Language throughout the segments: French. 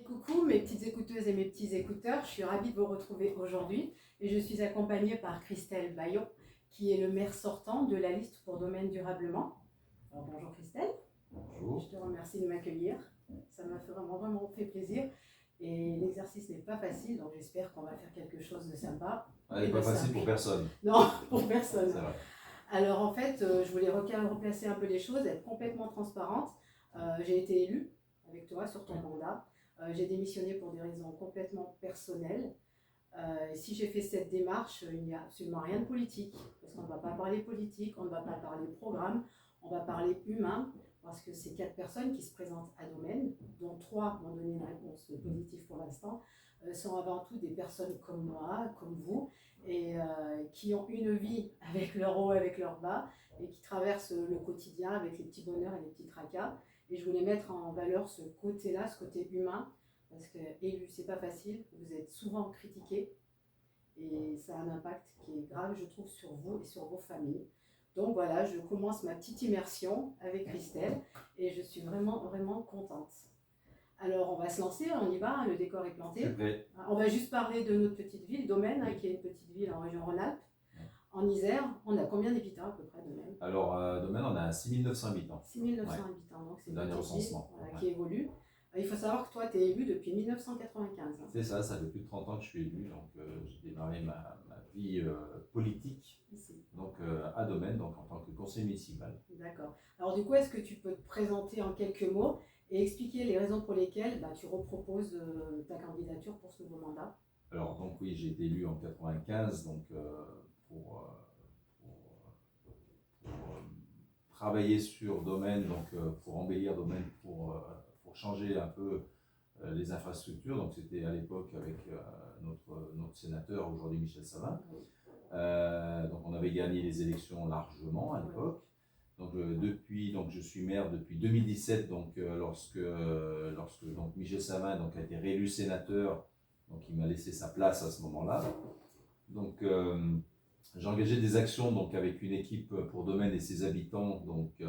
Coucou mes petites écouteuses et mes petits écouteurs, je suis ravie de vous retrouver aujourd'hui et je suis accompagnée par Christelle Bayon qui est le maire sortant de la liste pour Domaine Durablement. Alors bonjour Christelle. Bonjour. Je te remercie de m'accueillir, ça m'a vraiment fait plaisir et l'exercice n'est pas facile donc j'espère qu'on va faire quelque chose de sympa. Elle n'est pas facile pour personne. Non, pour personne. C'est vrai. Alors en fait, je voulais replacer un peu les choses, être complètement transparente. J'ai été élue avec toi sur ton mandat. J'ai démissionné pour des raisons complètement personnelles. Si j'ai fait cette démarche, il n'y a absolument rien de politique, parce qu'on ne va pas parler politique, on ne va pas parler programme, on va parler humain, parce que c'est 4 personnes qui se présentent à Domaine, dont 3 m'ont donné une réponse positive pour l'instant, sont avant tout des personnes comme moi, comme vous, et qui ont une vie avec leur haut, avec leur bas, et qui traversent le quotidien avec les petits bonheurs et les petits tracas. Et je voulais mettre en valeur ce côté-là, ce côté humain, parce que élu, c'est pas facile, vous êtes souvent critiqué, et ça a un impact qui est grave, je trouve, sur vous et sur vos familles. Donc voilà, je commence ma petite immersion avec Christelle, et je suis vraiment contente. Alors on va se lancer, on y va, le décor est planté. On va juste parler de notre petite ville, Domaine, qui est une petite ville en région Rhône-Alpes. En Isère, on a combien d'habitants à peu près, Domaine? Alors, Domaine, on a 6900 habitants. 6900 habitants, donc c'est une petite ville qui évolue. Il faut savoir que toi, tu es élu depuis 1995. C'est ça fait plus de 30 ans que je suis élu, donc j'ai démarré ma vie politique donc, à Domaine, donc en tant que conseiller municipal. D'accord. Alors du coup, est-ce que tu peux te présenter en quelques mots et expliquer les raisons pour lesquelles tu reproposes ta candidature pour ce nouveau mandat? Alors donc oui, j'ai été élu en 95, donc pour travailler sur Domaine, donc pour embellir Domaine, pour changer un peu les infrastructures. Donc c'était à l'époque avec notre sénateur, aujourd'hui Michel Savin. Donc on avait gagné les élections largement à l'époque. Donc donc je suis maire depuis 2017, donc lorsque donc Michel Savin donc a été réélu sénateur, donc il m'a laissé sa place à ce moment-là. Donc j'ai engagé des actions donc avec une équipe pour Domaine et ses habitants, donc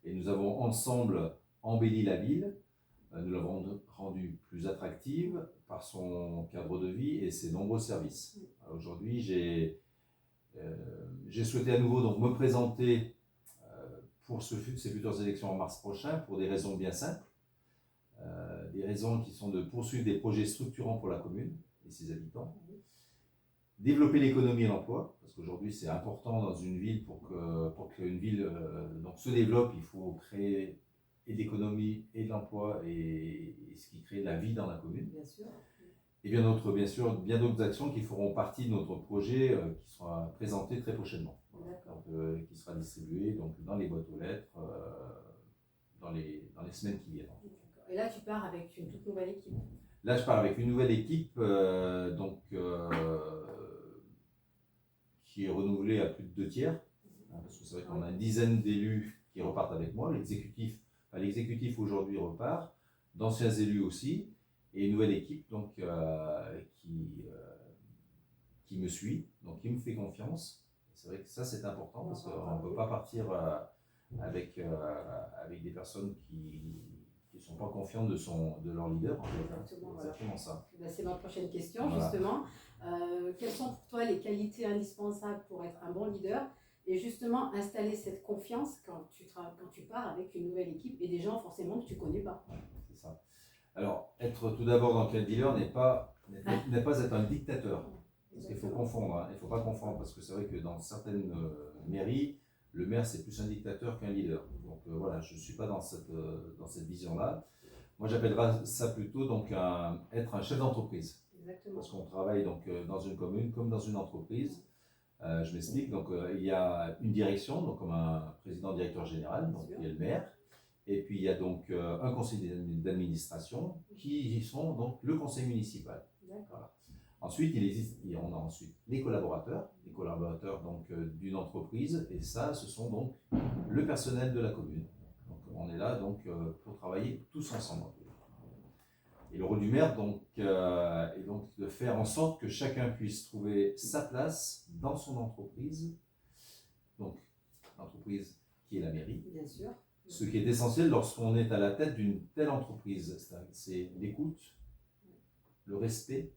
et nous avons ensemble embelli la ville. Nous l'avons rendue plus attractive par son cadre de vie et ses nombreux services. Aujourd'hui, j'ai souhaité à nouveau donc me présenter pour ces futures élections en mars prochain pour des raisons bien simples. Des raisons qui sont de poursuivre des projets structurants pour la commune et ses habitants. Développer l'économie et l'emploi, parce qu'aujourd'hui c'est important dans une ville pour qu'une ville donc se développe, il faut créer et de l'économie et de l'emploi et ce qui crée de la vie dans la commune. Bien sûr. Et bien d'autres actions qui feront partie de notre projet qui sera présenté très prochainement. Donc, qui sera distribué donc, dans les boîtes aux lettres dans les semaines qui viennent. Et là tu pars avec une toute nouvelle équipe? Là je pars avec une nouvelle équipe qui est renouvelée à plus de 2 tiers, parce que c'est vrai qu'on a une dizaine d'élus qui repartent avec moi. L'exécutif aujourd'hui repart, d'anciens élus aussi, et une nouvelle équipe donc, qui me suit, donc qui me fait confiance. C'est vrai que ça c'est important, parce qu'on ne peut pas partir avec des personnes qui ne sont pas confiantes de leur leader. Exactement ça. C'est ma prochaine question, justement. Quelles sont pour toi les qualités indispensables pour être un bon leader et justement installer cette confiance quand tu pars avec une nouvelle équipe et des gens forcément que tu ne connais pas? C'est ça. Alors, être tout d'abord dans quel leader n'est pas être un dictateur. Parce qu'il faut confondre, il ne faut pas confondre, parce que c'est vrai que dans certaines mairies, le maire c'est plus un dictateur qu'un leader. Donc voilà, je ne suis pas dans cette vision-là. Moi j'appellerais ça plutôt donc être un chef d'entreprise. Parce qu'on travaille donc dans une commune comme dans une entreprise. Je m'explique, donc il y a une direction, donc comme un président-directeur général, donc il y a le maire, et puis il y a donc un conseil d'administration qui sont donc le conseil municipal. Voilà. Ensuite, on a ensuite les collaborateurs donc d'une entreprise, et ça, ce sont donc le personnel de la commune. Donc on est là donc pour travailler tous ensemble. Et le rôle du maire donc, est donc de faire en sorte que chacun puisse trouver sa place dans son entreprise, donc l'entreprise qui est la mairie. Bien sûr. Ce qui est essentiel lorsqu'on est à la tête d'une telle entreprise, c'est l'écoute, le respect,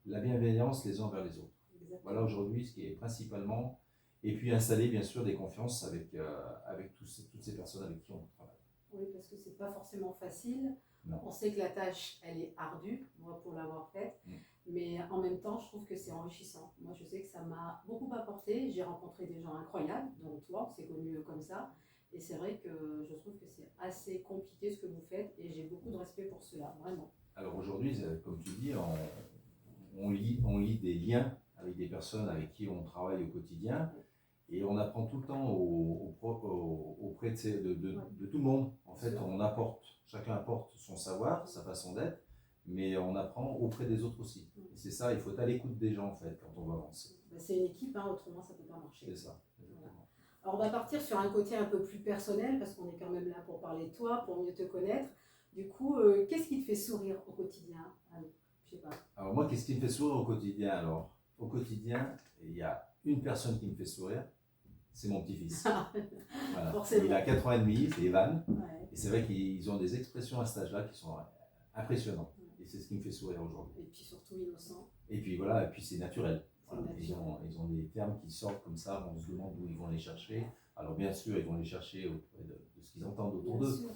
la bienveillance les uns envers les autres. Exactement. Voilà aujourd'hui ce qui est principalement, et puis installer bien sûr des confiances avec toutes ces personnes avec qui on travaille. Oui, parce que c'est pas forcément facile. Non. On sait que la tâche, elle est ardue, moi pour l'avoir faite, mais en même temps, je trouve que c'est enrichissant. Moi, je sais que ça m'a beaucoup apporté. J'ai rencontré des gens incroyables, dont toi, on s'est connus comme ça. Et c'est vrai que je trouve que c'est assez compliqué ce que vous faites, et j'ai beaucoup de respect pour cela, vraiment. Alors aujourd'hui, comme tu dis, on lit des liens avec des personnes avec qui on travaille au quotidien. Et on apprend tout le temps auprès de tout le monde. En fait, chacun apporte son savoir, sa façon d'être, mais on apprend auprès des autres aussi. Et c'est ça, il faut être à l'écoute des gens en fait quand on va avancer. C'est une équipe, hein, autrement ça ne peut pas marcher. C'est ça, exactement. Voilà. Alors on va partir sur un côté un peu plus personnel, parce qu'on est quand même là pour parler de toi, pour mieux te connaître. Du coup, qu'est-ce qui te fait sourire au quotidien? Je sais pas. Alors moi, qu'est-ce qui me fait sourire au quotidien? Alors, au quotidien, il y a une personne qui me fait sourire. C'est mon petit-fils. Voilà. Il a 4 ans et demi, c'est Evan. Ouais. Et c'est vrai qu'ils ont des expressions à cet âge-là qui sont impressionnantes. Ouais. Et c'est ce qui me fait sourire aujourd'hui. Et puis surtout innocent. Et puis voilà, et puis c'est naturel. Voilà. Ils ont des termes qui sortent comme ça, on se demande où ils vont les chercher. Alors bien sûr, ils vont les chercher auprès de ce qu'ils entendent autour d'eux.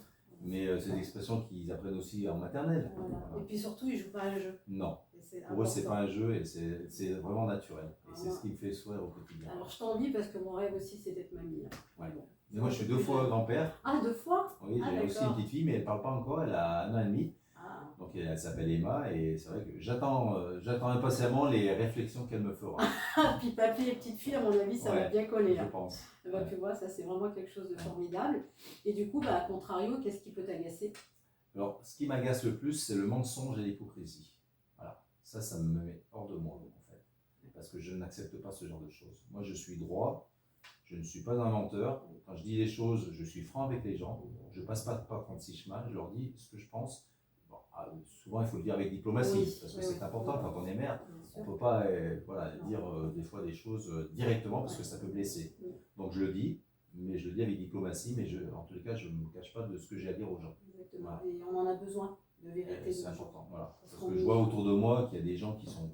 Mais c'est des expressions qu'ils apprennent aussi en maternelle. Voilà. Voilà. Et puis surtout, ils ne jouent pas à un jeu. Non. Pour eux, c'est pas un jeu et c'est vraiment naturel. Et c'est ce qui me fait sourire au quotidien. Alors, je t'envie parce que mon rêve aussi, c'est d'être mamie. Ouais. Bon. Mais moi, je suis 2 fois grand-père. Ah, 2 fois? Oui, j'ai aussi une petite fille, mais elle ne parle pas encore, elle a 1 an et demi. Ah. Donc, elle s'appelle Emma et c'est vrai que j'attends impatiemment les réflexions qu'elle me fera. Puis papy et petite fille, à mon avis, ça va bien coller. Je pense. Bah, tu vois, ça, c'est vraiment quelque chose de formidable. Et du coup, à contrario, qu'est-ce qui peut t'agacer? Alors, ce qui m'agace le plus, c'est le mensonge et l'hypocrisie. Ça me met hors de moi, en fait, parce que je n'accepte pas ce genre de choses. Moi, je suis droit, je ne suis pas un menteur. Quand je dis les choses, je suis franc avec les gens. Je ne passe pas 36 chemins, je leur dis ce que je pense. Bon, souvent, il faut le dire avec diplomatie, parce que c'est important quand on est mère. On ne peut pas dire des fois des choses directement, parce que ça peut blesser. Donc, je le dis, mais je le dis avec diplomatie, mais en tous les cas, je ne me cache pas de ce que j'ai à dire aux gens. Exactement, voilà. Et on en a besoin. De vérité. C'est important, voilà. Parce que je vois autour de moi qu'il y a des gens qui sont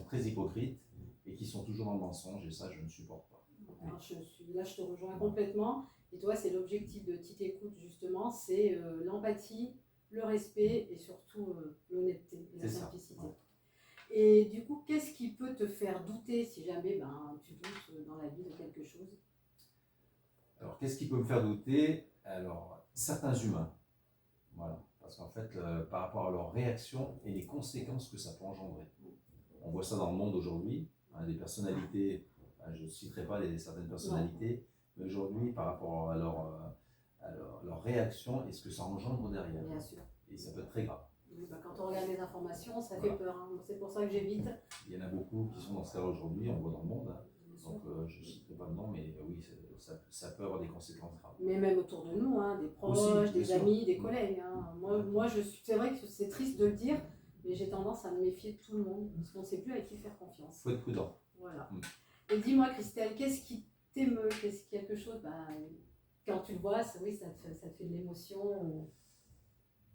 très hypocrites et qui sont toujours dans le mensonge, et ça, je ne supporte pas. Alors, je te rejoins complètement. Et toi, c'est l'objectif de Petite Écoute, justement, c'est l'empathie, le respect et surtout l'honnêteté et la simplicité. Ouais. Et du coup, qu'est-ce qui peut te faire douter si jamais tu doutes dans la vie de quelque chose? Alors, qu'est-ce qui peut me faire douter? Alors, certains humains. Voilà. Parce qu'en fait, par rapport à leur réaction et les conséquences que ça peut engendrer. On voit ça dans le monde aujourd'hui, hein, des personnalités, je ne citerai pas certaines personnalités, mais aujourd'hui, par rapport à leur réaction et ce que ça engendre derrière. Bien sûr. Et ça peut être très grave. Oui, quand on regarde les informations, ça fait peur. Hein. C'est pour ça que j'évite. Il y en a beaucoup qui sont dans ce cas aujourd'hui, on voit dans le monde. Hein. Donc je ne citerai pas de nom, mais oui, ça peut avoir des conséquences graves. Mais même autour de nous, hein, des proches, aussi, des amis, des collègues. Hein. Moi c'est vrai que c'est triste de le dire, mais j'ai tendance à me méfier de tout le monde, parce qu'on ne sait plus à qui faire confiance. Il faut être prudent. Voilà. Et dis-moi, Christelle, qu'est-ce qui t'émeut? Qu'est-ce quelque chose, quand tu le vois, ça te fait de l'émotion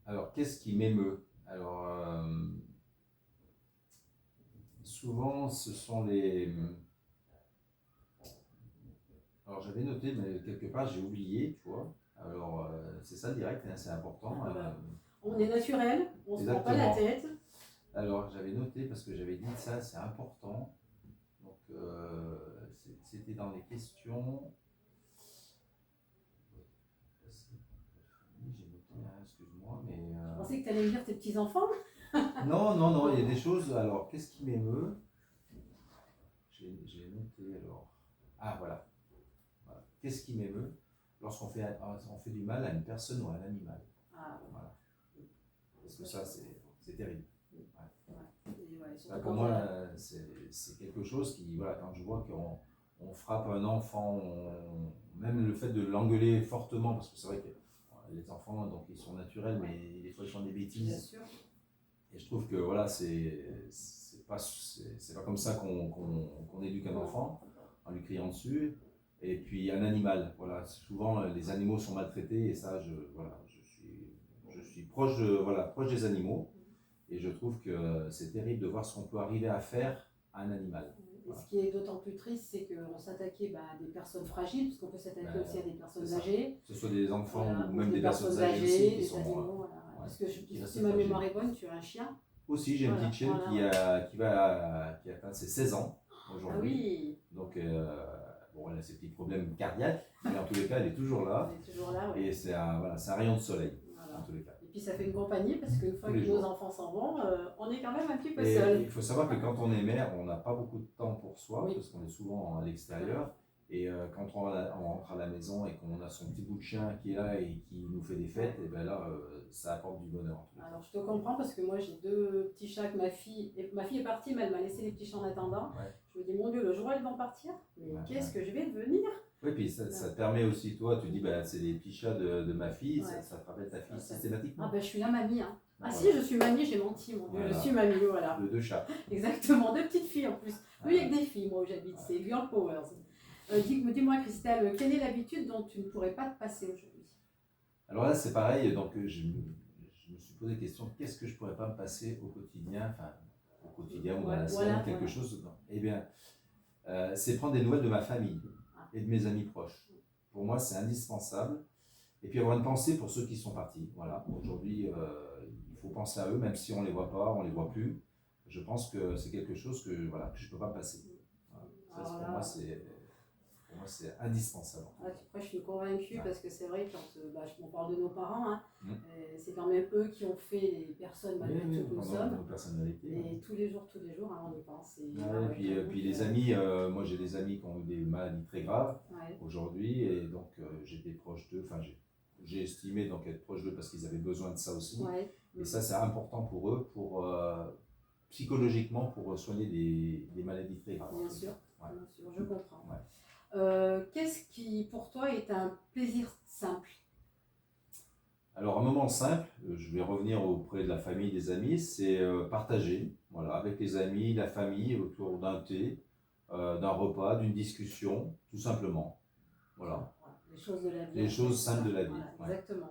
Alors, qu'est-ce qui m'émeut? Alors, souvent, ce sont les... Alors, j'avais noté, mais quelque part, j'ai oublié, tu vois. Alors, c'est ça, direct, hein, c'est important. On est naturel, on ne se prend pas la tête. Alors, j'avais noté, parce que j'avais dit ça, c'est important. Donc, c'était dans les questions. J'ai noté, hein, excuse-moi, mais... Je pensais que tu allais me dire tes petits-enfants. Non, il y a des choses. Alors, qu'est-ce qui m'émeut? J'ai noté, alors... Ah, voilà. Qu'est-ce qui m'émeut? Lorsqu'on fait du mal à une personne ou à un animal. Ah, voilà. Parce que ça, c'est terrible. Pour moi, c'est quelque chose qui, voilà, quand je vois qu'on frappe un enfant, même le fait de l'engueuler fortement, parce que c'est vrai que les enfants, donc ils sont naturels, mais des fois ils font des bêtises. Bien sûr. Et je trouve que voilà, c'est pas comme ça qu'on éduque un enfant, en lui criant dessus. Et puis un animal, voilà. Souvent les animaux sont maltraités et ça, je suis proche, proche des animaux et je trouve que c'est terrible de voir ce qu'on peut arriver à faire à un animal. Et ce qui est d'autant plus triste, c'est qu'on s'attaquait à des personnes fragiles, parce qu'on peut s'attaquer aussi à des personnes âgées. Que ce soit des enfants Voilà, ou même des personnes personnes âgées aussi qui des sont, animaux. Voilà. ouais, Parce que qui restent si ma fragiles. mémoire est bonne, tu as un chien. Aussi, j'ai une Voilà, petite chienne voilà. qui a atteint ses 16 ans aujourd'hui. Ah oui, Donc, bon, elle a ses petits problèmes cardiaques, mais en tous les cas, elle est toujours là. elle est toujours là. Ouais. Et c'est un rayon de soleil, Voilà. en tous les cas. Et puis ça fait une compagnie, parce qu'une fois Tous que les nos jours. enfants s'en vont, on est quand même un petit peu Et seul. il faut savoir que quand on est mère, on n'a pas beaucoup de temps pour soi, Oui. parce qu'on est souvent à l'extérieur. Et quand on rentre à la maison et qu'on a son petit bout de chien qui est là et qui nous fait des fêtes, et ben là, ça apporte du bonheur. Alors je te comprends, parce que moi j'ai 2 petits chats que ma fille est partie, mais elle m'a laissé les petits chats en attendant. Ouais. Je me dis, mon Dieu, le jour où elles vont partir, mais Ouais, qu'est-ce que je vais devenir? Oui, puis ça te permet aussi, toi, tu dis, bah, c'est les petits chats de ma fille, Ouais. ça te rappelle ta fille Ah systématiquement. ben je suis la mamie, hein. Ah Voilà. si, je suis mamie, j'ai menti, mon Dieu, Voilà. je suis mamie, voilà. De 2 chats. Exactement, 2 petites filles en plus. Oui, Ouais. avec des filles, moi où j'habite, c'est Girl Powers. Dis-moi, Christelle, quelle est l'habitude dont tu ne pourrais pas te passer aujourd'hui? Alors là, c'est pareil, donc je me suis posé la question, qu'est-ce que je pourrais pas me passer au quotidien, enfin, au quotidien ou dans la semaine, quelque chose. Eh bien, c'est prendre des nouvelles de ma famille et de mes amis proches. Pour moi, c'est indispensable. Et puis avoir une pensée pour ceux qui sont partis. Voilà, aujourd'hui, il faut penser à eux, même si on ne les voit pas, on ne les voit plus. Je pense que c'est quelque chose que je ne peux pas me passer. Voilà. Ça, pour moi, c'est indispensable. Après, je suis convaincue, Ouais. Parce que c'est vrai, quand on parle de nos parents, hein, Mmh. c'est quand même eux qui ont fait les personnes malgré tout que nous sommes. Nos personnalités. Et tous les jours, hein, on y pense. Et puis les amis, moi j'ai des amis qui ont eu des maladies très graves aujourd'hui, et donc j'étais proche d'eux, enfin j'ai estimé donc être proche d'eux parce qu'ils avaient besoin de ça aussi. Ouais. Et ça, c'est important pour eux, psychologiquement, pour soigner des maladies très graves. Bien sûr, Ouais. bien sûr, je comprends. Ouais. Qu'est-ce qui, pour toi, est un plaisir simple? Alors, un moment simple, je vais revenir auprès de la famille, des amis, c'est partager, voilà, avec les amis, la famille, autour d'un thé, d'un repas, d'une discussion, tout simplement. Voilà. Les choses de la vie. Les choses simples de la vie. Voilà, exactement.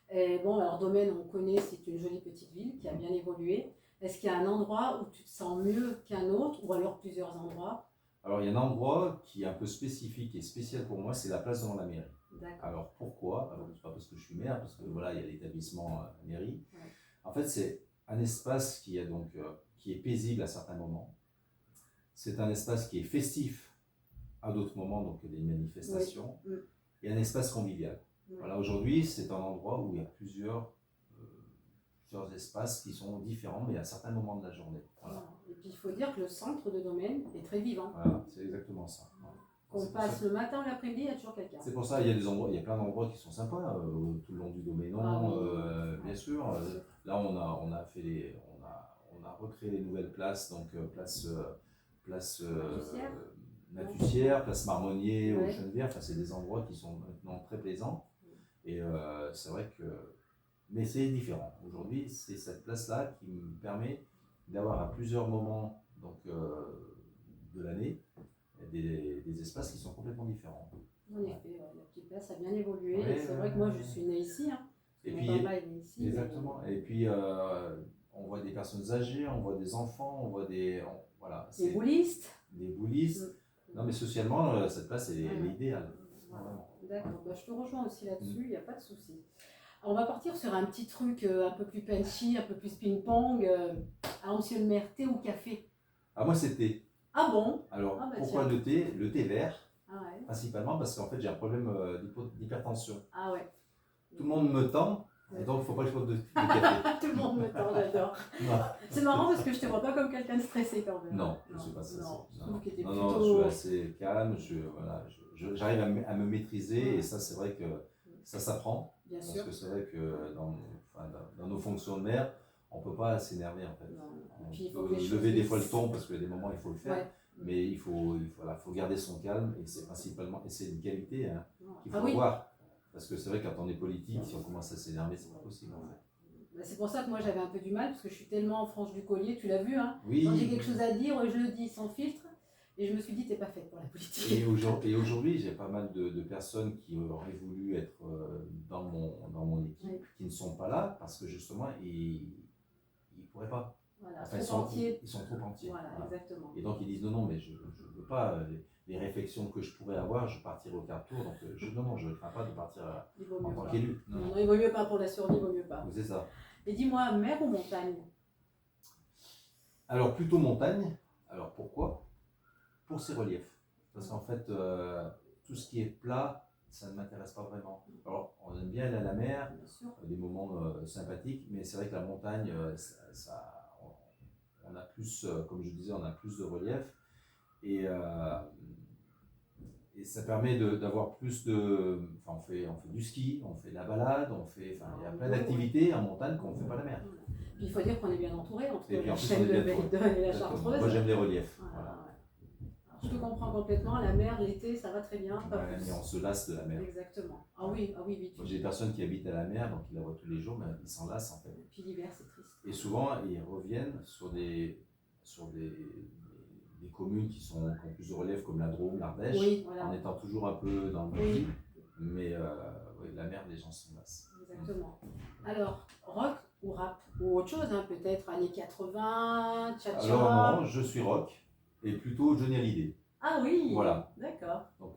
Et bon, alors Domaine, on connaît, c'est une jolie petite ville qui a bien évolué. Est-ce qu'il y a un endroit où tu te sens mieux qu'un autre, ou alors plusieurs endroits? Alors, il y a un endroit qui est un peu spécifique et spécial pour moi, c'est la place devant la mairie. Alors, pourquoi? Alors, c'est pas parce que je suis maire, parce que voilà, il y a l'établissement mairie. Ouais. En fait, c'est un espace qui est paisible à certains moments. C'est un espace qui est festif à d'autres moments, donc des manifestations, Oui. et un espace convivial. Oui. Voilà, aujourd'hui, c'est un endroit où il y a plusieurs espaces qui sont différents, mais à certains moments de la journée. Voilà. Et puis il faut dire que le centre de Domaine est très vivant. Voilà, c'est exactement ça. Voilà. Qu'on passe le matin ou l'après-midi, il y a toujours quelqu'un. C'est pour ça il y a plein d'endroits qui sont sympas tout le long du Doménon, bien sûr. Là, on a recréé les nouvelles places, donc place Matussière, place Marmonnier, au Chenevière. Enfin, c'est des endroits qui sont maintenant très plaisants. Et c'est vrai que, mais c'est différent. Aujourd'hui, c'est cette place-là qui me permet d'avoir à plusieurs moments de l'année des espaces qui sont complètement différents. En effet, la petite place a bien évolué. C'est vrai que moi, je suis née ici. Hein, et mon puis, papa est né ici. exactement. Et puis, on voit des personnes âgées, on voit des enfants, on voit des boulistes. Des boulistes. Non, mais socialement, cette place, elle est idéale. Voilà. D'accord. Je te rejoins aussi là-dessus, il n'y a pas de souci. On va partir sur un petit truc un peu plus punchy, un peu plus ping-pong. Alors, monsieur le maire, thé ou café? Ah, moi, c'est thé. Ah bon? Alors, pourquoi le thé? Le thé vert, ouais. Principalement parce qu'en fait, j'ai un problème d'hypertension. Ah ouais. Tout le monde me tend, et donc il ne faut pas que je boive de café. Tout le monde me tend, j'adore. C'est marrant parce que je ne te vois pas comme quelqu'un de stressé quand même. Non, je ne suis pas stressé. Non, je suis assez calme, j'arrive à me maîtriser, et ça, c'est vrai que ça s'apprend. Bien parce sûr. que c'est vrai que dans nos fonctions de maire, on ne peut pas s'énerver en fait. On peut lever des fois le ton parce qu'il y a des moments où il faut le faire. Ouais. Mais il faut garder son calme, et c'est principalement, et c'est une qualité qu'il faut avoir. Parce que c'est vrai, quand on est politique, si on commence à s'énerver, c'est pas possible en fait. C'est pour ça que moi j'avais un peu du mal, parce que je suis tellement en frange du collier, tu l'as vu, hein. Oui. Quand j'ai quelque chose à dire, je le dis sans filtre. Et je me suis dit, t'es pas faite pour la politique. Et aujourd'hui, j'ai pas mal de personnes qui auraient voulu être dans mon équipe, Oui. qui ne sont pas là parce que justement, ils ne pourraient pas. Voilà, Enfin, trop entier. ils sont trop entiers. Voilà, Voilà. exactement. Et donc ils disent non, non, mais je ne veux pas. Les réflexions que je pourrais avoir, je partirai au quart de tour. Donc non, je ne crains pas de partir Il vaut en mieux tant pas. qu'élu. Non, il vaut mieux pas pour la survie, il vaut mieux pas. C'est ça. Et dis-moi, mer ou montagne? Alors plutôt montagne. Alors pourquoi? Pour ses reliefs. Parce qu'en fait, tout ce qui est plat, ça ne m'intéresse pas vraiment. Alors on aime bien aller à la mer, Bien sûr. des moments sympathiques, mais c'est vrai que la montagne, on a plus, comme je disais, on a plus de relief. Et ça permet d'avoir plus de. Enfin, on fait du ski, on fait de la balade, il y a plein d'activités en montagne qu'on ne fait pas à la mer. Puis il faut dire qu'on est bien entouré entre Et puis, la en plus, chaîne on de est bien Belledonne et la Chartreuse. Moi j'aime les reliefs. Voilà, Voilà. ouais. Alors, je te comprends complètement, la mer, l'été, ça va très bien. Pas Ouais, plus. mais on se lasse de la mer. Exactement. Ah oui, oui. Moi, j'ai des personnes qui habitent à la mer, donc ils la voient tous les jours, mais ils s'en lassent en fait. Et puis l'hiver, c'est triste. Et souvent, ils reviennent sur des communes qui ont plus de relief, comme la Drôme, l'Ardèche, Oui, voilà. en étant toujours un peu dans le maquis. Mais la mer, les gens s'en lassent. Exactement. Alors, rock ou rap? Ou autre chose, hein, peut-être années 80, tcha-tcha. Alors non, je suis rock, et plutôt Johnny Hallyday. Ah oui, voilà. D'accord. Donc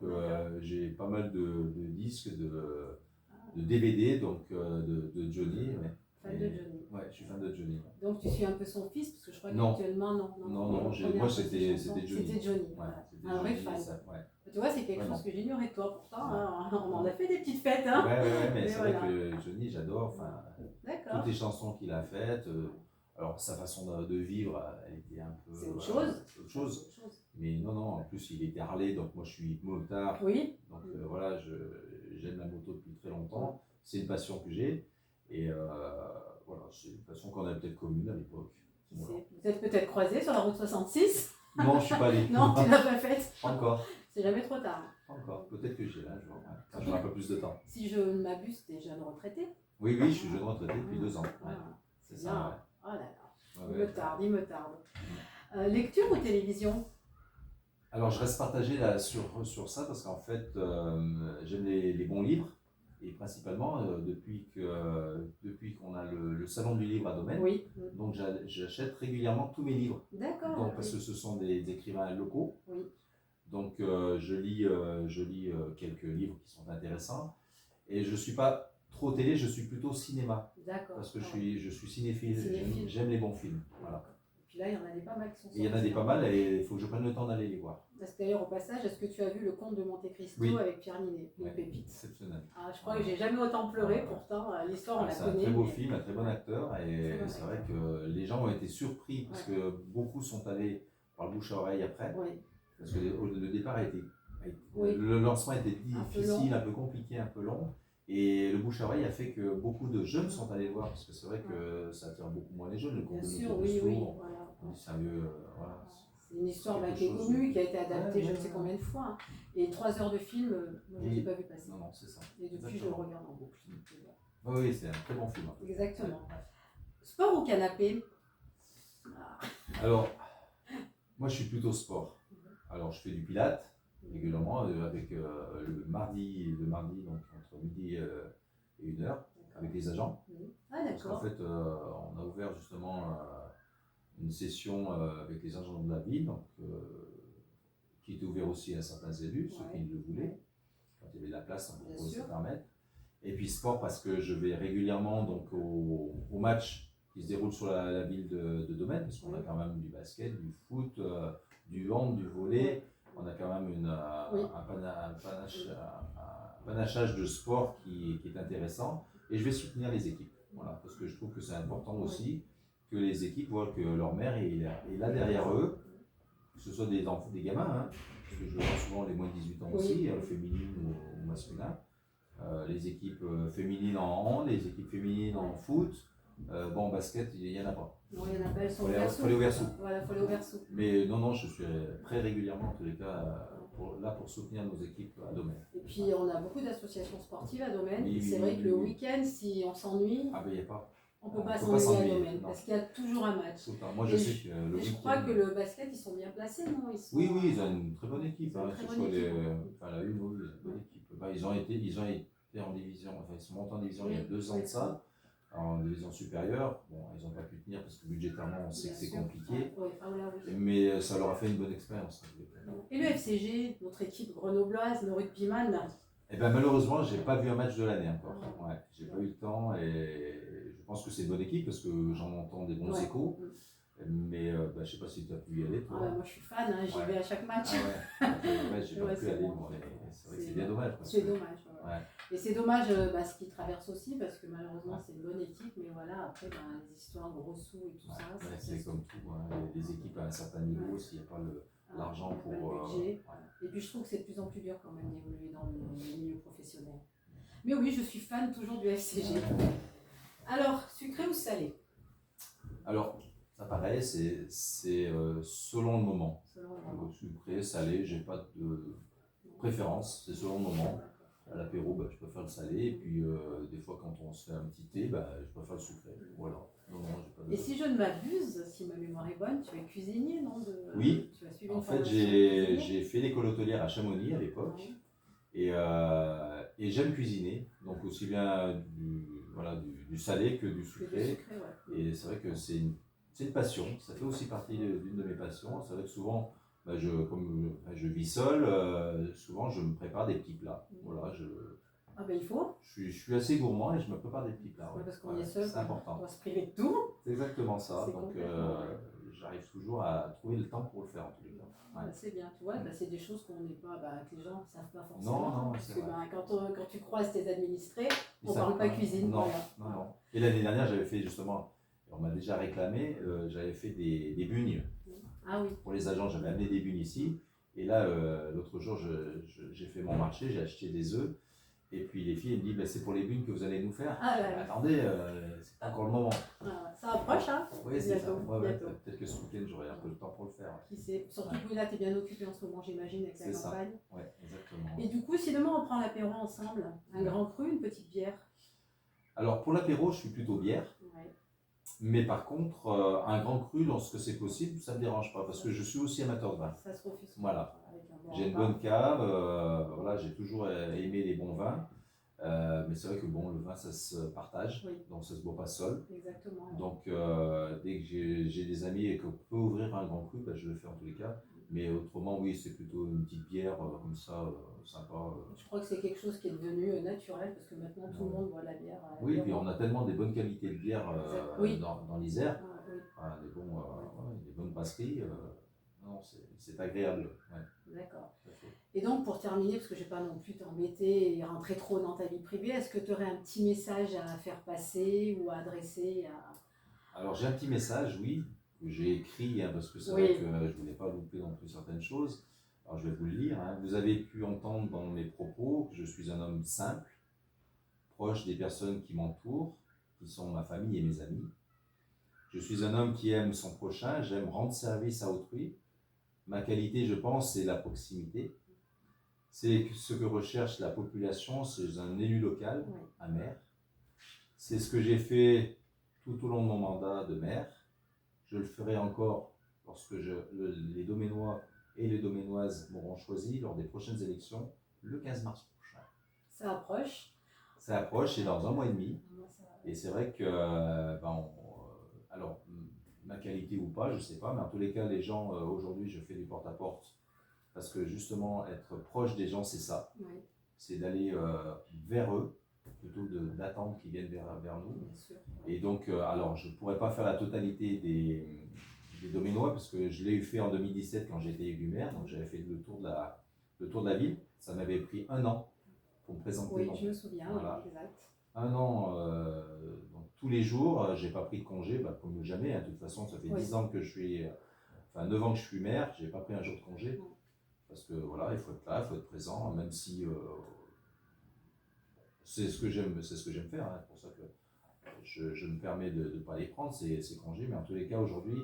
j'ai pas mal de disques, de DVD donc, de Johnny. Ouais. Fan de Johnny. Ouais, je suis fan de Johnny. Ouais. Donc tu suis un peu son fils, parce que je crois Non. qu'actuellement, non. Moi c'était Johnny. C'était Johnny, Ouais, voilà. c'était Un vrai Johnny, fan. ça, ouais. Tu vois, c'est quelque Vraiment. chose que j'ignorais de toi, pourtant, hein, on en a fait des petites fêtes. Hein. Ouais, mais Mais c'est voilà. vrai que Johnny, j'adore. D'accord. Toutes les chansons qu'il a faites. Alors sa façon de vivre, elle était un peu. C'est autre chose. C'est autre chose. Mais non, en plus il était Harley, donc moi je suis motard. Oui. Donc voilà, j'aime la moto depuis très longtemps. C'est une passion que j'ai. Et voilà, c'est une passion qu'on a peut-être commune à l'époque. Qui sait, vous êtes peut-être croisés sur la route 66. Non, je ne suis pas allé. Non, tu ne l'as pas faite. Pas encore. C'est jamais trop tard. Pas encore. Peut-être que j'irai un jour. Ouais. Quand j'aurai un peu plus de temps. Si je ne m'abuse, tu es jeune retraité. Oui, je suis jeune retraité depuis 2 ans. Ouais. C'est ça. bien. Ouais. Oh là là. Ouais, Il me tarde. Lecture ou télévision? Alors, je reste partagé là, sur ça parce qu'en fait, j'aime les bons livres. Et principalement, depuis qu'on a le salon du livre à Domaine, oui. Donc j'achète régulièrement tous mes livres. D'accord. Donc, parce que ce sont des écrivains locaux. Oui. Donc je lis quelques livres qui sont intéressants. Et je ne suis pas trop télé, je suis plutôt cinéma. D'accord. Parce que je suis cinéphile, j'aime les bons films. Voilà. Et puis là, il y en a des pas mal qui sont sortis. Il y en a des pas mal et il faut que je prenne le temps d'aller les voir. D'ailleurs, au passage, est-ce que tu as vu Le Comte de Monte Cristo avec Pierre Ninet, une pépite? Exceptionnel. Ah, je crois que j'ai jamais autant pleuré, pourtant l'histoire on la connaît. C'est un très beau film, un très bon acteur et c'est vrai que les gens ont été surpris parce que beaucoup sont allés par le bouche à oreille après. Oui. Parce que le départ le lancement était difficile, un peu compliqué, un peu long. Et le bouche à oreille a fait que beaucoup de jeunes sont allés le voir parce que c'est vrai que ça attire beaucoup moins les jeunes. Le Bien sûr, oui. Voilà. C'est un lieu, voilà. C'est une histoire qui est connue, qui a été adaptée je ne sais combien de fois. Hein. Et 3 heures de film, moi je ne l'ai pas vu passer. Non, c'est ça. Et depuis, je le regarde en boucle. Oui, c'est un très bon film. Exactement. Sport ou canapé? Alors, moi je suis plutôt sport. Alors, je fais du pilates régulièrement avec le mardi donc entre midi et 1h avec les agents. Ah, d'accord. Parce qu'en fait, on a ouvert justement une session avec les agents de la ville, donc, qui était ouvert aussi à certains élus, ceux qui le voulaient. Quand il y avait de la place, on pouvait se permettre. Et puis sport parce que je vais régulièrement donc, au match qui se déroule sur la ville de Domaine, parce qu'on a quand même du basket, du foot, du hand, du volley. On a quand même un panachage de sport qui est intéressant. Et je vais soutenir les équipes. Voilà, parce que je trouve que c'est important aussi que les équipes voient que leur mère est là derrière eux, que ce soit des gamins, hein, parce que je vois souvent les moins de 18 ans aussi, féminines ou masculines. Les équipes féminines en hand, les équipes féminines en foot. En basket, il n'y en a pas. Non, il n'y en a pas, elles sont au verso. Il faut aller au verso. Voilà, il faut aller au verso. Mais non, je suis très régulièrement, en tous les cas, pour soutenir nos équipes à Domaine. Et puis, on a beaucoup d'associations sportives à Domaine. Oui, c'est vrai que le week-end, si on s'ennuie. Ah, ben, il n'y a pas. On ne peut pas pas s'ennuyer à s'ennuyer, Domaine non. parce qu'il y a toujours un match. Tout le temps. Moi, je Et sais que le Et je week-end. crois que le basket, ils sont bien placés, non? Oui, ils ont une très bonne équipe. Ils ont une Hein, très que ce bonne soit équipe, enfin, la une, oui, ils ont une bonne équipe. Bah, ils ont été en division, enfin, ils sont montés en division il y a Oui, 2 ans de oui. ça, en division supérieure. Bon, ils n'ont pas pu tenir parce que budgétairement, on sait Bien que c'est sûr. compliqué. Oui, ah, voilà, oui. Mais ça leur a fait une bonne expérience. Et le FCG, notre équipe grenobloise, nos rugbyman, là. Eh ben, malheureusement, j'ai pas vu un match de l'année encore. Ouais, j'ai pas eu le temps et je pense que c'est une bonne équipe parce que j'en entends des bons Ouais. échos. Mais bah, je sais pas si tu as pu y aller, toi. Ah ouais, moi je suis fan, hein, j'y Ouais. vais à chaque match. Ah ouais, j'ai pas Ouais, pu c'est aller. bon. Bon, c'est vrai que c'est bien dommage. Parce C'est que- dommage. Ouais. Ouais. Et c'est dommage ce qu'ils traversent aussi parce que malheureusement c'est une bonne équipe, mais voilà, après les histoires de sous et tout ça. Ouais, c'est comme tout. Hein. Les équipes à un certain niveau, s'il n'y a pas l'argent il y a pour. pas le budget. Et puis je trouve que c'est de plus en plus dur quand même d'évoluer dans le milieu professionnel. Mais oui, je suis fan toujours du FCG. Alors, sucré ou salé? Alors, ça pareil, c'est selon le moment. Sucré, salé, j'ai pas de préférence, c'est selon le moment. À l'apéro, bah, je préfère le salé, et puis des fois quand on se fait un petit thé, bah, je préfère le sucré. Voilà. Non, j'ai pas de... Et si je ne m'abuse, si ma mémoire est bonne, tu es cuisinier, non? Oui, Tu as suivi en une fait formation de cuisinier? j'ai fait l'école hôtelière à Chamonix à l'époque, et j'aime cuisiner, donc aussi bien du salé que du sucré. Ouais. Et c'est vrai que c'est une passion, ça fait aussi partie d'une de mes passions. C'est vrai que souvent, bah, comme je vis seul, souvent je me prépare des petits plats. Voilà, Ah ben il faut. je suis assez gourmand et je me prépare des petits plats. Ouais, parce qu'on est seul, c'est important. On doit se priver de tout. C'est exactement ça. C'est Donc complètement, j'arrive toujours à trouver le temps pour le faire en tous les cas. Ouais. C'est bien, tu vois, c'est des choses qu'on n'est pas, que les gens ne savent pas forcément. Non, parce c'est que vrai. quand tu croises tes administrés, on ne Ça parle pas va. cuisine. Non, Voilà. non. Et l'année dernière, j'avais fait justement, on m'a déjà réclamé, j'avais fait des bugnes. Ah oui. Pour les agents, j'avais amené des bugnes ici. Et là, l'autre jour, j'ai fait mon marché, j'ai acheté des œufs. Et puis les filles, elles me disent, bah, c'est pour les bugnes que vous allez nous faire. Ah ouais. Attendez, c'est pas encore le moment. Ça approche, hein? Oui, c'est ça. Bientôt. Peut-être que ce week-end, j'aurai un peu de temps pour le faire. Qui sait? Surtout que là, tu es bien occupé en ce moment, j'imagine, avec la campagne. Oui, exactement. Et du coup, si demain on prend l'apéro ensemble, un grand cru, une petite bière? Alors pour l'apéro, je suis plutôt bière. Ouais. Mais par contre, un grand cru, lorsque c'est possible, ça ne me dérange pas, parce que je suis aussi amateur de vin. Ça se refuse. Voilà. J'ai une bonne cave, voilà, j'ai toujours aimé les bons vins. Mais c'est vrai que bon, le vin, ça se partage, donc ça ne se boit pas seul. Exactement. Donc dès que j'ai des amis et qu'on peut ouvrir un grand cru, bah, je le fais en tous les cas. Mais autrement, oui, c'est plutôt une petite bière comme ça, sympa. Je crois que c'est quelque chose qui est devenu naturel parce que maintenant tout le monde boit la bière. Oui, puis on a tellement des bonnes qualités de bière dans l'Isère, des bonnes brasseries. Non, c'est agréable. Ouais. D'accord. Et donc pour terminer, parce que je ne vais pas non plus t'embêter et rentrer trop dans ta vie privée, est-ce que tu aurais un petit message à faire passer ou à adresser à... Alors j'ai un petit message, oui, que j'ai écrit, hein, parce que c'est vrai que je ne voulais pas louper non plus certaines choses. Alors je vais vous le lire. Hein. Vous avez pu entendre dans mes propos que je suis un homme simple, proche des personnes qui m'entourent, qui sont ma famille et mes amis. Je suis un homme qui aime son prochain, j'aime rendre service à autrui. Ma qualité, je pense, c'est la proximité. C'est ce que recherche la population, c'est un élu local, un maire. C'est ce que j'ai fait tout au long de mon mandat de maire. Je le ferai encore lorsque les Doménois et les Doménoises m'auront choisi lors des prochaines élections, le 15 mars prochain. Ça approche. Ça approche, c'est dans un mois et demi. Et c'est vrai que, alors, ma qualité ou pas, je ne sais pas, mais en tous les cas, les gens, aujourd'hui, je fais du porte-à-porte parce que justement, être proche des gens, c'est ça. Oui. C'est d'aller vers eux plutôt d'attendre qu'ils viennent vers nous. Bien sûr. Et donc, alors, je ne pourrais pas faire la totalité des Doménois parce que je l'ai fait en 2017 quand j'étais élu maire, donc j'avais fait le tour de la ville. Ça m'avait pris 1 an pour me présenter. Oui, je me souviens, voilà. Exact. 1 an, donc tous les jours, j'ai pas pris de congé, comme jamais. Hein. De toute façon, ça fait 10 ans que je suis, 9 ans que je suis maire, j'ai pas pris un jour de congé. Parce que voilà, il faut être là, il faut être présent, même si c'est ce que j'aime faire. Hein. C'est pour ça que je me permets de ne pas les prendre, ces congés. Mais en tous les cas, aujourd'hui,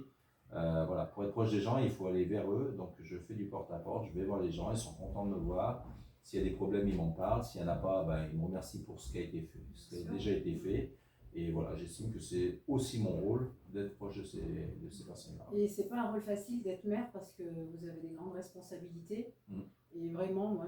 voilà, pour être proche des gens, il faut aller vers eux. Donc je fais du porte-à-porte, je vais voir les gens, ils sont contents de me voir. S'il y a des problèmes, ils m'en parlent. S'il n'y en a pas, ils me remercient pour ce qui a été fait, ce qui a déjà été fait. Et voilà, j'estime que c'est aussi mon rôle d'être proche de ces personnes-là. Et c'est pas un rôle facile d'être maire parce que vous avez des grandes responsabilités. Et vraiment, moi,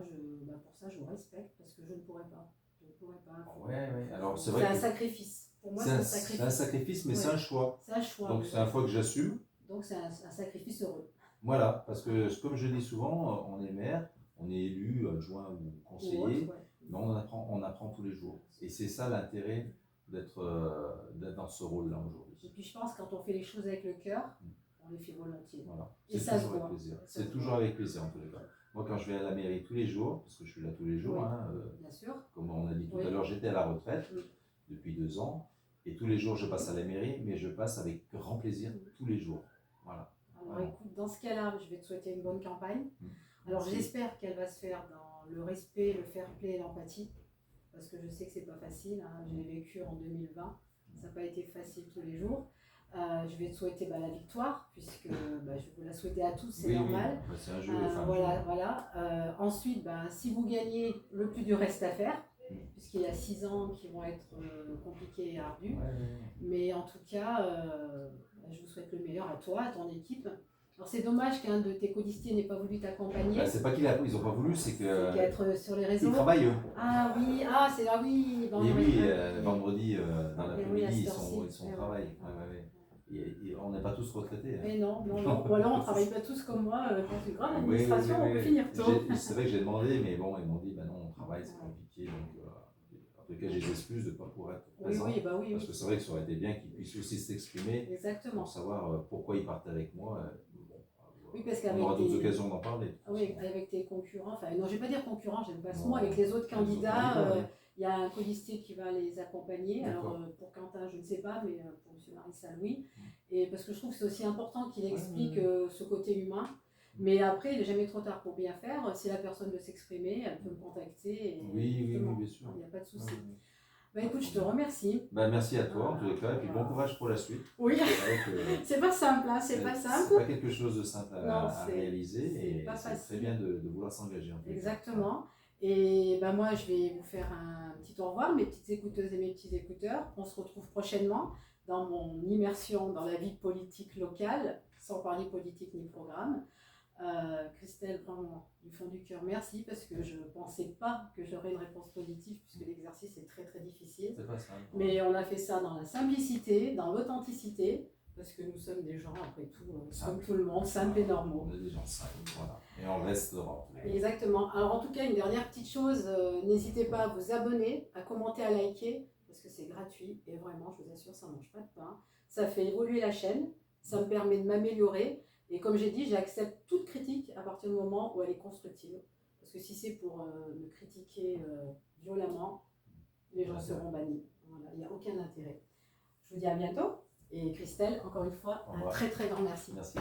pour ça, je vous respecte parce que je ne pourrais pas. Je ne pourrais pas. Ouais. Alors, c'est vrai c'est un sacrifice. Pour moi, c'est un sacrifice. C'est un sacrifice, mais c'est un choix. C'est un choix. Donc, c'est un choix que j'assume. Donc, c'est un sacrifice heureux. Voilà, parce que, comme je dis souvent, on est maire, on est élu, adjoint ou conseiller, mais on apprend tous les jours. Et c'est ça l'intérêt d'être dans ce rôle-là aujourd'hui. Et puis, je pense que quand on fait les choses avec le cœur, on les fait volontiers. Voilà. Et ça se voit. C'est toujours avec plaisir, en tous les cas. Moi, quand je vais à la mairie tous les jours, parce que je suis là tous les jours, bien sûr. Comme on a dit tout à l'heure, j'étais à la retraite depuis 2 ans, et tous les jours je passe à la mairie, mais je passe avec grand plaisir tous les jours. Voilà. Alors écoute, dans ce cas-là, je vais te souhaiter une bonne campagne. Alors j'espère qu'elle va se faire dans le respect, le fair play et l'empathie, parce que je sais que c'est pas facile, je l'ai vécu en 2020, ça n'a pas été facile tous les jours. Je vais te souhaiter la victoire, puisque je vais vous la souhaiter à tous, c'est normal. Oui. C'est un jeu. Voilà. Ensuite, si vous gagnez, le plus dur reste à faire, puisqu'il y a 6 ans qui vont être compliqués et ardus. Mais en tout cas, je vous souhaite le meilleur à toi, à ton équipe. Alors c'est dommage qu'un de tes codistiers n'ait pas voulu t'accompagner. C'est pas qu'ils n'ont pas voulu, c'est que. C'est qu'être sur les réseaux. Ils travaillent eux. Ah oui, c'est là, oui. Vendredi dans l'après-midi, ils sont au travail. Et on n'est pas tous retraités. Mais non. Ou alors on ne travaille pas tous comme moi dans une grande administration, on peut finir tôt. C'est vrai que j'ai demandé, mais bon, ils m'ont dit, non, on travaille, c'est compliqué. Donc, en tout cas, j'ai des excuses de ne pas pouvoir être présent. Oui. Parce que c'est vrai que ça aurait été bien qu'ils puissent aussi s'exprimer. Exactement. Pour savoir pourquoi ils partent avec moi. Oui, parce on aura d'autres occasions d'en parler. Oui, avec tes concurrents, non, je ne vais pas dire concurrents, j'aime pas ce mot, avec les autres candidats, il y a un codistier qui va les accompagner. Alors pour Quentin, je ne sais pas, mais pour M. Marissal, oui. Et parce que je trouve que c'est aussi important qu'il explique ce côté humain. Mais après, il n'est jamais trop tard pour bien faire. Si la personne veut s'exprimer, elle peut me contacter. Oui, bien sûr. Il n'y a pas de souci. Écoute, je te remercie. Merci à toi en tous les cas, et puis bon courage pour la suite. Oui, c'est pas simple, c'est pas simple. C'est pas quelque chose de simple à réaliser, et c'est très bien de vouloir s'engager. Exactement. Et moi, je vais vous faire un petit au revoir, mes petites écouteuses et mes petits écouteurs. On se retrouve prochainement dans mon immersion dans la vie politique locale, sans parler politique ni programme. Christelle, vraiment, du fond du cœur, merci, parce que je ne pensais pas que j'aurais une réponse positive, puisque l'exercice est très très difficile. C'est pas simple. Mais on a fait ça dans la simplicité, dans l'authenticité, parce que nous sommes des gens, après tout, comme tout le monde, simples et normaux. On est des gens simples, voilà. Et on restera. Exactement. Alors en tout cas, une dernière petite chose, n'hésitez pas à vous abonner, à commenter, à liker, parce que c'est gratuit, et vraiment, je vous assure, ça ne mange pas de pain. Ça fait évoluer la chaîne, ça me permet de m'améliorer. Et comme j'ai dit, j'accepte toute critique à partir du moment où elle est constructive. Parce que si c'est pour me critiquer violemment, les gens seront bannis. Voilà, il n'y a aucun intérêt. Je vous dis à bientôt. Et Christelle, encore une fois, un très très grand merci. Merci.